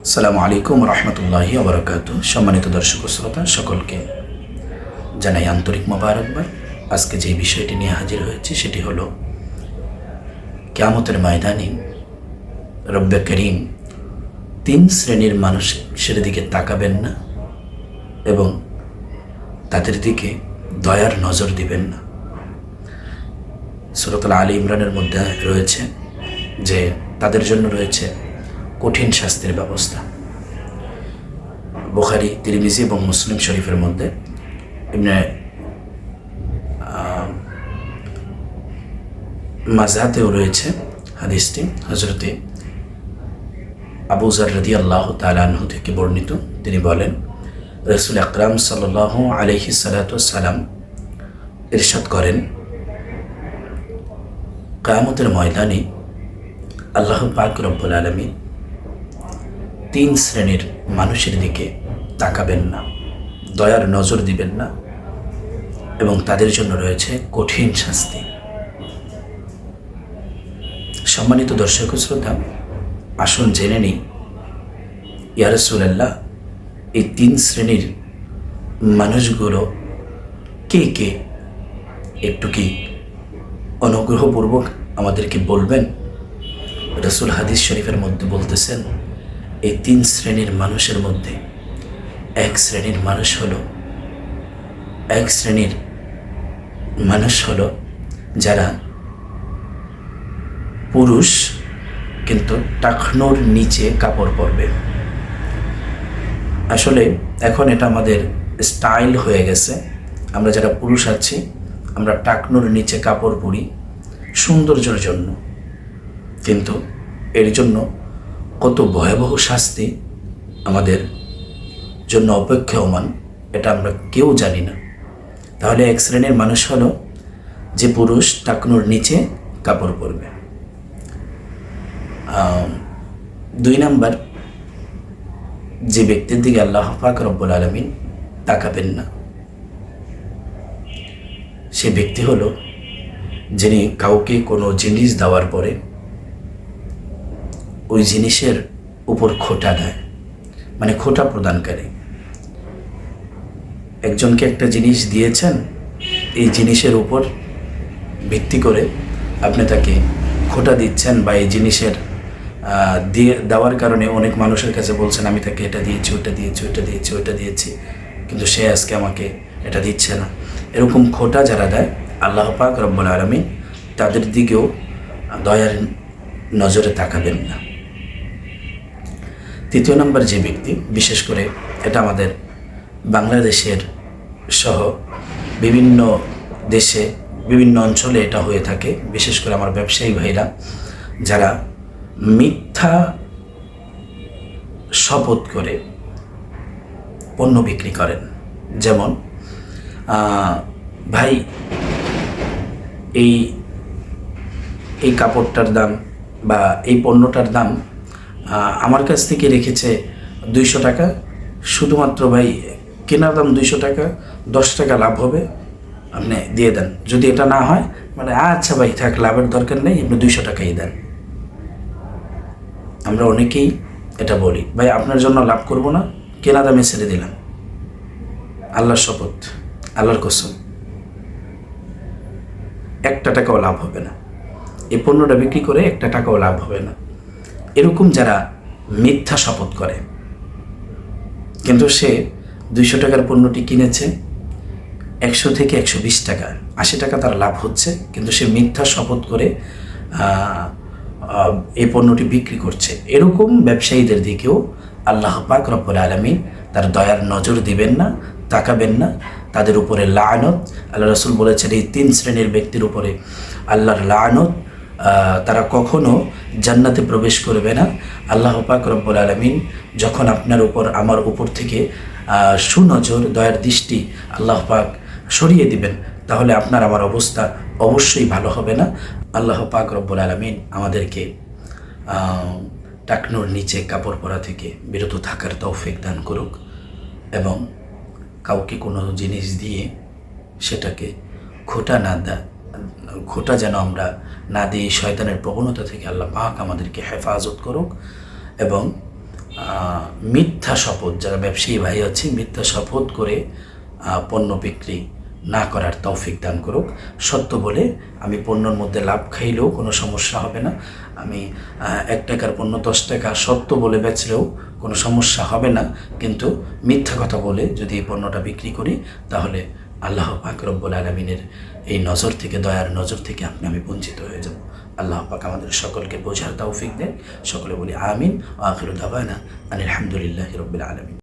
আসসালামু আলাইকুম রহমতুল্লাহি ওবরাকাতু। সম্মানিত দর্শক ও শ্রোতা সকলকে জানাই আন্তরিক মোবারকবাদ। আজকে যে বিষয়টি নিয়ে হাজির হয়েছে সেটি হলো কিয়ামতের ময়দানে রব্বে করিম তিন শ্রেণীর মানুষের দিকে তাকাবেন না এবং তাদের দিকে দয়ার নজর দিবেন না। সূরা আলী ইমরানের মধ্যে রয়েছে যে তাদের জন্য রয়েছে কঠিন শাস্তির ব্যবস্থা। বুখারী, তিরমিজি এবং মুসলিম শরীফের মধ্যে ইবনে মাজাতেও রয়েছে হাদিসটি। হযরতে আবু যর রাদিয়াল্লাহু তাআলা আনহু থেকে বর্ণিত। তিনি বলেন, রাসূল আকরাম সাল্লাল্লাহু আলাইহি সাল্লাতু ওয়াসসালাম ইরশাদ করেন, কিয়ামতের ময়দানে আল্লাহ পাক রব্বুল আলামিন তিন শ্রেণীর মানুষের দিকে তাকাবেন না, দয়ার নজর দিবেন না এবং তাদের জন্য রয়েছে কঠিন শাস্তি। সম্মানিত দর্শক ও শ্রোতা, আসুন জেনে নিই, ইয়া রাসূলুল্লাহ, এই তিন শ্রেণীর মানুষগুলো কে কে? একটু কি অনুগ্রহপূর্বক আমাদেরকে বলবেন? রাসূল হাদিস শরীফের মধ্যে বলতেছেন, এই তিন শ্রেণীর মানুষের মধ্যে এক শ্রেণীর মানুষ হলো যারা পুরুষ কিন্তু টাকনোর নিচে কাপড় পরবে। আসলে এখন এটা আমাদের স্টাইল হয়ে গেছে। আমরা যারা পুরুষ আছি আমরা টাকনোর নিচে কাপড় পরি সৌন্দর্যের জন্য, কিন্তু এর জন্য কত ভয়াবহ শাস্তি আমাদের জন্য অপেক্ষমান এটা আমরা কেউ জানি না। তাহলে এক শ্রেণীর মানুষ হলো যে পুরুষ টাকনোর নিচে কাপড় পরবে। দুই নাম্বার, যে ব্যক্তির দিকে আল্লাহ পাক রব্বুল আলামিন তাকাবেন না সে ব্যক্তি হলো যিনি কাউকে কোনো জিনিস দেওয়ার পরে ওই জিনিসের উপর খোঁটা দেয়, মানে খোঁটা প্রদানকারী। একজনকে একটা জিনিস দিয়েছেন, এই জিনিসের উপর ভিত্তি করে আপনি তাকে খোঁটা দিচ্ছেন, বা এই জিনিসের দেওয়ার কারণে অনেক মানুষের কাছে বলছেন আমি তাকে এটা দিয়েছি, ওটা দিয়েছি, কিন্তু সে আজকে আমাকে এটা দিচ্ছে না। এরকম খোঁটা যারা দেয় আল্লাহ পাক রব্বুল আলামিন তাদের দিকেও দয়ার নজরে তাকাবেন না। তৃতীয় নম্বর যে ব্যক্তি, বিশেষ করে এটা আমাদের বাংলাদেশের সহ বিভিন্ন দেশে বিভিন্ন অঞ্চলে এটা হয়ে থাকে, বিশেষ করে আমার ব্যবসায়ী ভাইরা যারা মিথ্যা শপথ করে পণ্য বিক্রি করেন। যেমন ভাই এই কাপড়টার দাম বা এই পণ্যটার দাম আমার কাছ থেকে রেখেছে 200 টাকা, শুধুমাত্র ভাই কেনার দাম 200 টাকা, 10 টাকা লাভ হবে, আপনি দিয়ে দেন। যদি এটা না হয় মানে আচ্ছা ভাই থাক, লাভের দরকার নেই, আপনি 200 টাকাই দেন। আমরা অনেকেই এটা বলি, ভাই আপনার জন্য লাভ করব না, কেনা দামে ছেড়ে দিলাম। আল্লাহর শপথ, আল্লাহর কসম, 1 টাকাও লাভ হবে না। এই পণ্যটা বিক্রি করে 1 টাকাও লাভ হবে না। এরকম যারা মিথ্যা শপথ করে, কিন্তু সে 200 টাকার পণ্যটি কিনেছে 100 থেকে 120 টাকা, 80 টাকা তার লাভ হচ্ছে, কিন্তু সে মিথ্যা শপথ করে এই পণ্যটি বিক্রি করছে। এরকম ব্যবসায়ীদের দিকেও আল্লাহ পাক রব্বুল আলামিন তার দয়ার নজর দিবেন না, তাকাবেন না, তাদের উপরে লাআনত। আল্লাহ রাসূল বলেছেন এই তিন শ্রেণীর ব্যক্তির উপরে আল্লাহর লাআনত, তারা কখনো জান্নাতে প্রবেশ করবে না। আল্লাহ পাক রব্বুল আলামিন যখন আপনার উপর আমার উপর থেকে সুনজর দয়ার দৃষ্টি আল্লাহ পাক সরিয়ে দিবেন, তাহলে আপনার আমার অবস্থা অবশ্যই ভালো হবে না। আল্লাহ পাক রব্বুল আলামিন আমাদেরকে টাকনোর নিচে কাপড় পরা থেকে বিরত থাকার তৌফিক দান করুক, এবং কাউকে কোনো জিনিস দিয়ে সেটাকে খোঁটা যেন আমরা না দিয়ে শয়তানের প্রবণতা থেকে আল্লাহ পাক আমাদেরকে হেফাজত করুক। এবং মিথ্যা শপথ, যারা ব্যবসায়ী ভাই আছে, মিথ্যা শপথ করে পণ্য বিক্রি না করার তৌফিক দান করুক। সত্য বলে আমি পণ্যর মধ্যে লাভ খাইলেও কোনো সমস্যা হবে না, আমি 1 টাকার পণ্য 10 টাকা সত্য বলে বেচলেও কোনো সমস্যা হবে না, কিন্তু মিথ্যা কথা বলে যদি এই পণ্যটা বিক্রি করি তাহলে আল্লাহ পাক রব্বুল আলামিনের এই নজর থেকে, দয়ার নজর থেকে আমি বঞ্চিত হয়ে যাব। আল্লাহ পাক আমাদের সকলকে বোঝার তৌফিক দেন। সকলে বলি আমিন। ওয়া আখিরু দাওয়ানা আনিল হামদুলিল্লাহি রাব্বিল আলামিন।